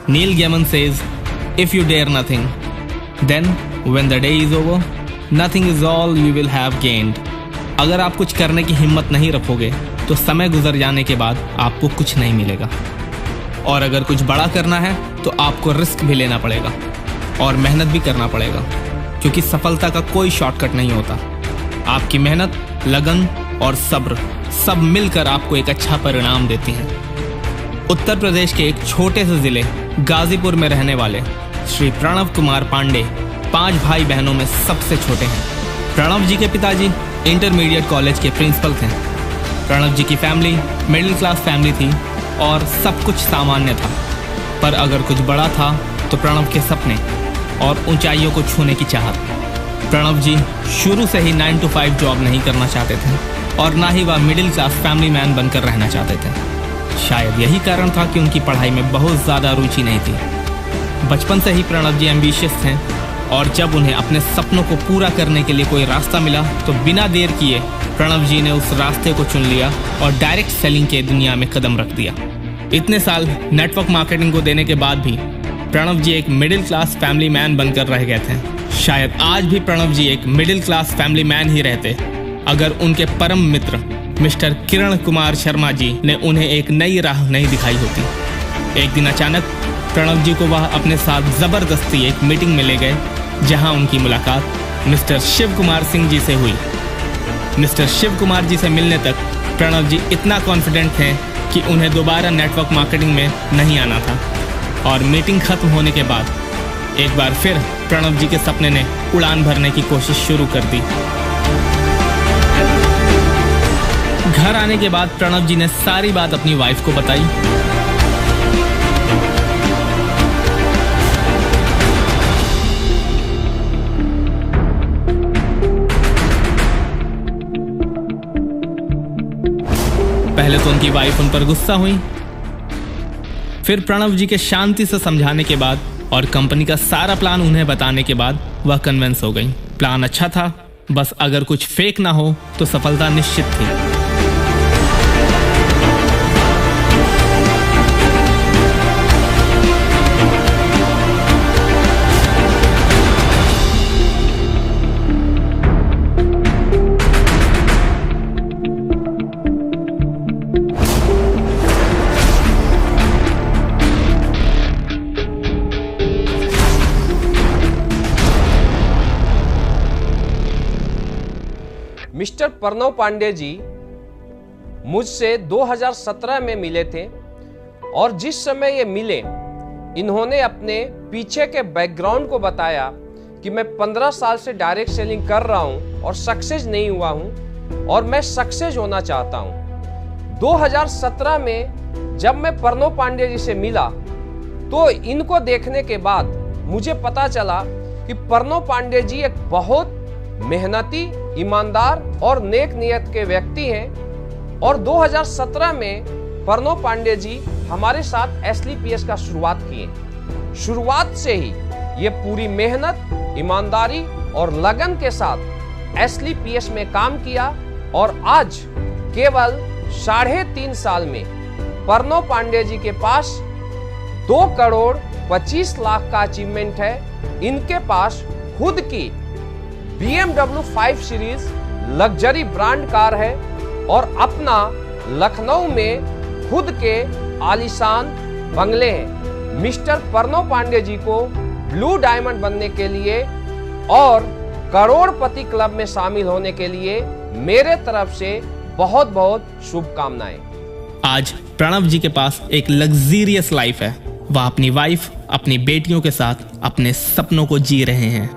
Neil Gaiman says, if you dare nothing, then when the day is over, nothing is all you will have gained. अगर आप कुछ करने की हिम्मत नहीं रखोगे तो समय गुजर जाने के बाद आपको कुछ नहीं मिलेगा। और अगर कुछ बड़ा करना है तो आपको रिस्क भी लेना पड़ेगा और मेहनत भी करना पड़ेगा, क्योंकि सफलता का कोई शॉर्टकट नहीं होता। आपकी मेहनत, लगन और सब्र सब मिलकर आपको एक अच्छा परिणाम देती हैं। उत्तर प्रदेश के एक छोटे से जिले गाजीपुर में रहने वाले श्री प्रणव कुमार पांडे 5 भाई बहनों में सबसे छोटे हैं। प्रणव जी के पिताजी इंटरमीडिएट कॉलेज के प्रिंसिपल थे। प्रणव जी की फैमिली मिडिल क्लास फैमिली थी और सब कुछ सामान्य था, पर अगर कुछ बड़ा था तो प्रणव के सपने और ऊंचाइयों को छूने की चाहत। प्रणव जी शुरू से ही 9 to 5 जॉब नहीं करना चाहते थे और ना ही वह मिडिल क्लास फैमिली मैन बनकर रहना चाहते थे। शायद यही कारण था कि उनकी पढ़ाई में बहुत ज़्यादा रुचि नहीं थी। बचपन से ही प्रणव जी एम्बिशियस थे और जब उन्हें अपने सपनों को पूरा करने के लिए कोई रास्ता मिला तो बिना देर किए प्रणव जी ने उस रास्ते को चुन लिया और डायरेक्ट सेलिंग के दुनिया में कदम रख दिया। इतने साल नेटवर्क मार्केटिंग को देने के बाद भी प्रणव जी एक मिडिल क्लास फैमिली मैन बनकर रह गए थे। शायद आज भी प्रणव जी एक मिडिल क्लास फैमिली मैन ही रहते अगर उनके परम मित्र मिस्टर किरण कुमार शर्मा जी ने उन्हें एक नई राह नहीं दिखाई होती। एक दिन अचानक प्रणव जी को वह अपने साथ जबरदस्ती एक मीटिंग में ले गए, जहां उनकी मुलाकात मिस्टर शिव कुमार सिंह जी से हुई। मिस्टर शिव कुमार जी से मिलने तक प्रणव जी इतना कॉन्फिडेंट थे कि उन्हें दोबारा नेटवर्क मार्केटिंग में नहीं आना था। और मीटिंग खत्म होने के बाद एक बार फिर प्रणव जी के सपने ने उड़ान भरने की कोशिश शुरू कर दी। घर आने के बाद प्रणव जी ने सारी बात अपनी वाइफ को बताई। पहले तो उनकी वाइफ उन पर गुस्सा हुई, फिर प्रणव जी के शांति से समझाने के बाद और कंपनी का सारा प्लान उन्हें बताने के बाद वह कन्विंस हो गई। प्लान अच्छा था, बस अगर कुछ फेक ना हो तो सफलता निश्चित थी। मिस्टर प्रणव पांडे जी मुझसे 2017 में मिले थे और जिस समय ये मिले इन्होंने अपने पीछे के बैकग्राउंड को बताया कि मैं 15 साल से डायरेक्ट सेलिंग कर रहा हूं और सक्सेस नहीं हुआ हूं और मैं सक्सेस होना चाहता हूं। 2017 में जब मैं प्रणव पांडे जी से मिला तो इनको देखने के बाद मुझे पता चला कि प्रणव पांडे जी एक बहुत मेहनती, ईमानदार और नेक नियत के व्यक्ति हैं। और 2017 में प्रणव पांडे जी हमारे साथ एसलीपीएस का शुरुआत किए। शुरुआत से ही ये पूरी मेहनत, ईमानदारी और लगन के साथ एसलीपीएस में काम किया और आज केवल 3.5 साल में प्रणव पांडे जी के पास 2,25,00,000 का अचीवमेंट है। इनके पास खुद की BMW 5 series luxury brand car है और अपना लखनऊ में खुद के आलीशान बंगले हैं। मिस्टर प्रणव पांडे जी को ब्लू डायमंड बनने के लिए और करोड़पति क्लब में शामिल होने के लिए मेरे तरफ से बहुत बहुत शुभकामनाएं। आज प्रणव जी के पास एक लग्जरियस लाइफ है। वह अपनी वाइफ, अपनी बेटियों के साथ अपने सपनों को जी रहे हैं।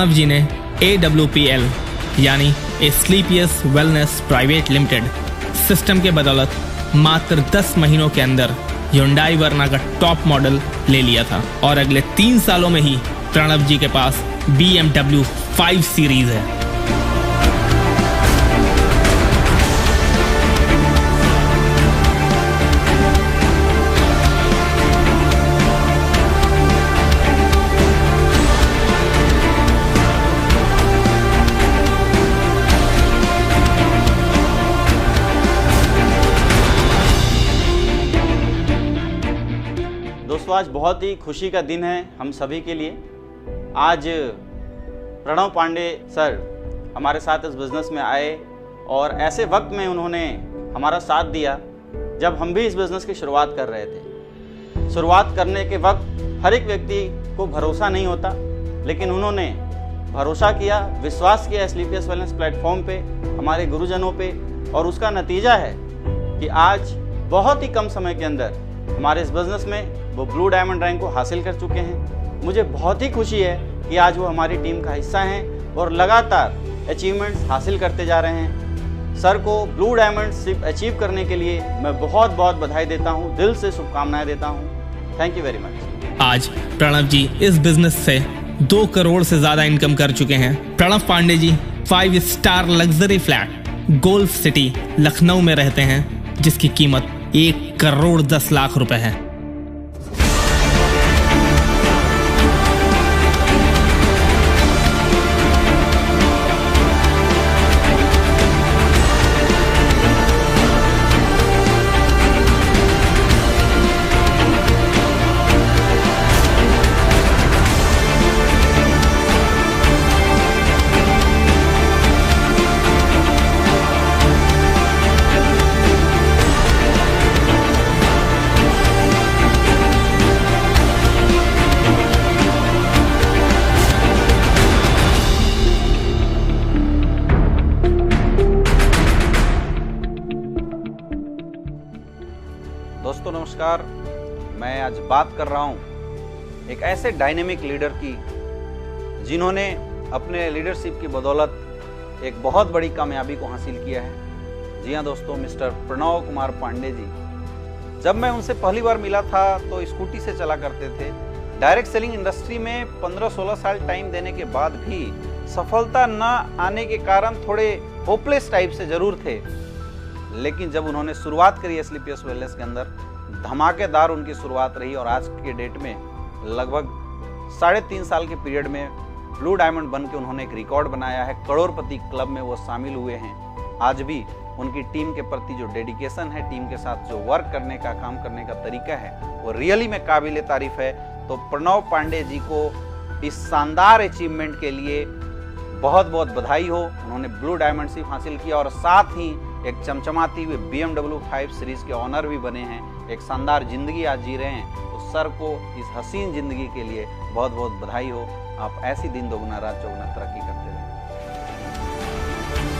प्रणव जी ने AWPL यानी स्लीपियस वेलनेस प्राइवेट लिमिटेड सिस्टम के बदौलत मात्र 10 महीनों के अंदर Hyundai वर्ना का टॉप मॉडल ले लिया था और अगले 3 सालों में ही प्रणव जी के पास BMW 5 सीरीज है। दोस्तों, आज बहुत ही खुशी का दिन है हम सभी के लिए। आज प्रणव पांडे सर हमारे साथ इस बिज़नेस में आए और ऐसे वक्त में उन्होंने हमारा साथ दिया जब हम भी इस बिज़नेस की शुरुआत कर रहे थे। शुरुआत करने के वक्त हर एक व्यक्ति को भरोसा नहीं होता, लेकिन उन्होंने भरोसा किया, विश्वास किया स्लीपियस वेलनेस प्लेटफॉर्म पे, हमारे गुरुजनों पे, और उसका नतीजा है कि आज बहुत ही कम समय के अंदर हमारे इस बिज़नेस में वो ब्लू डायमंड रैंक को हासिल कर चुके हैं। मुझे बहुत ही खुशी है कि आज वो हमारी टीम का हिस्सा हैं और लगातार अचीवमेंट्स हासिल करते जा रहे हैं। सर को ब्लू डायमंड अचीव करने के लिए मैं बहुत बहुत बधाई देता हूं, दिल से शुभकामनाएं देता हूं। Thank you very much. आज प्रणव जी इस बिजनेस से 2 करोड़ से ज्यादा इनकम कर चुके हैं। Pranav Pandey ji 5 star luxury flat golf city Lucknow में रहते हैं, जिसकी कीमत 1 करोड़ 10 लाख रुपए है। दोस्तों नमस्कार, मैं आज बात कर रहा हूं एक ऐसे डायनेमिक लीडर की जिन्होंने अपने लीडरशिप की बदौलत एक बहुत बड़ी कामयाबी को हासिल किया है। जी हाँ दोस्तों, मिस्टर प्रणव कुमार पांडे जी। जब मैं उनसे पहली बार मिला था तो स्कूटी से चला करते थे। डायरेक्ट सेलिंग इंडस्ट्री में 15-16 साल टाइम देने के बाद भी सफलता न आने के कारण थोड़े होपलेस टाइप से जरूर थे, लेकिन जब उन्होंने शुरुआत करी स्लीपियस वेलनेस के अंदर, धमाकेदार उनकी शुरुआत रही और आज के डेट में लगभग 3.5 साल के पीरियड में ब्लू डायमंड बन के उन्होंने एक रिकॉर्ड बनाया है। करोड़पति क्लब में वो शामिल हुए हैं। आज भी उनकी टीम के प्रति जो डेडिकेशन है, टीम के साथ जो वर्क करने का, काम करने का तरीका है, वो रियली में काबिल तारीफ है। तो प्रणव पांडे जी को इस शानदार अचीवमेंट के लिए बहुत बहुत बधाई हो। उन्होंने ब्लू डायमंडशिप हासिल किया और साथ ही एक चमचमाती हुई BMW 5 सीरीज के ऑनर भी बने हैं। एक शानदार जिंदगी आज जी रहे हैं। तो सर को इस हसीन जिंदगी के लिए बहुत बहुत बधाई हो। आप ऐसी दिन दोगुना रात चौगुना तरक्की करते रहें।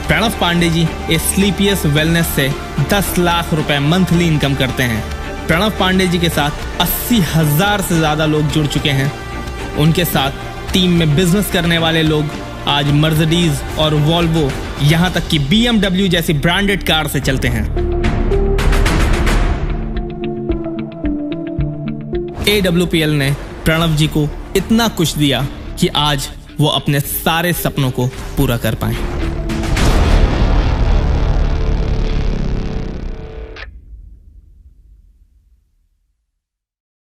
प्रणव पांडे जी स्लीपियस वेलनेस से 10 लाख रुपए मंथली इनकम करते हैं। प्रणव पांडे जी के साथ 80,000 से ज्यादा लोग जुड़ चुके हैं। उनके साथ टीम में बिजनेस करने वाले लोग आज मर्सिडीज और वॉल्वो, यहां तक कि BMW जैसी ब्रांडेड कार से चलते हैं। AWPL ने प्रणव जी को इतना कुछ दिया कि आज वो अपने सारे सपनों को पूरा कर पाए।